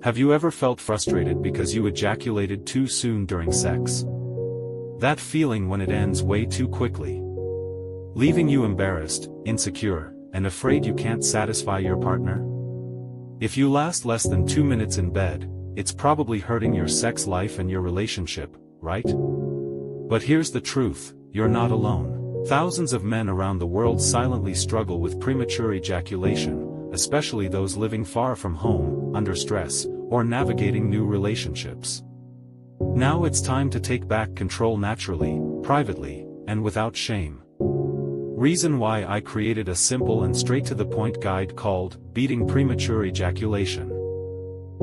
Have you ever felt frustrated because you ejaculated too soon during sex? That feeling when it ends way too quickly, leaving you embarrassed, insecure, and afraid you can't satisfy your partner? If you last less than 2 minutes in bed, it's probably hurting your sex life and your relationship, right? But here's the truth, you're not alone. Thousands of men around the world silently struggle with premature ejaculation, especially those living far from home, under stress, or navigating new relationships. Now it's time to take back control naturally, privately, and without shame. Reason why I created a simple and straight-to-the-point guide called Beating Premature Ejaculation.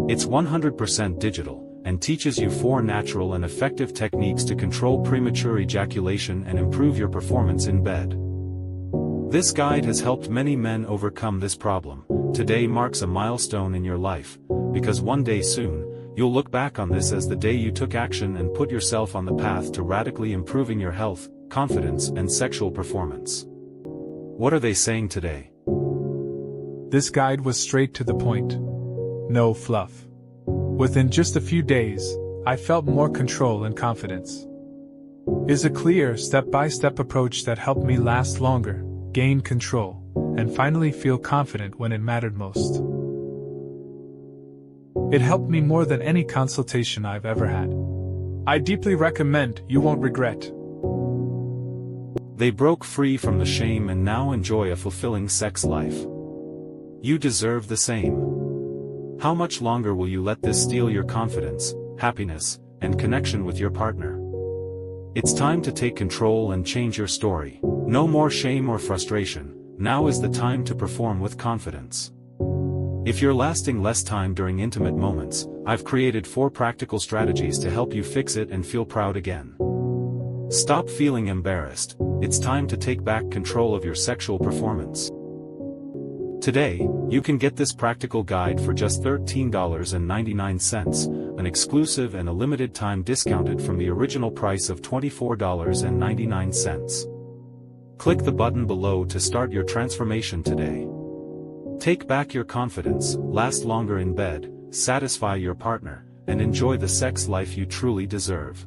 It's 100% digital, and teaches you 4 natural and effective techniques to control premature ejaculation and improve your performance in bed. This guide has helped many men overcome this problem. Today marks a milestone in your life, because one day soon, you'll look back on this as the day you took action and put yourself on the path to radically improving your health, confidence, and sexual performance. What are they saying today? This guide was straight to the point. No fluff. Within just a few days, I felt more control and confidence. It's a clear, step-by-step approach that helped me last longer, gain control, and finally feel confident when it mattered most. It helped me more than any consultation I've ever had. I deeply recommend, you won't regret. They broke free from the shame and now enjoy a fulfilling sex life. You deserve the same. How much longer will you let this steal your confidence, happiness, and connection with your partner? It's time to take control and change your story. No more shame or frustration. Now is the time to perform with confidence. If you're lasting less time during intimate moments, I've created 4 practical strategies to help you fix it and feel proud again. Stop feeling embarrassed. It's time to take back control of your sexual performance. Today, you can get this practical guide for just $13.99, an exclusive and a limited time discounted from the original price of $24.99. Click the button below to start your transformation today. Take back your confidence, last longer in bed, satisfy your partner, and enjoy the sex life you truly deserve.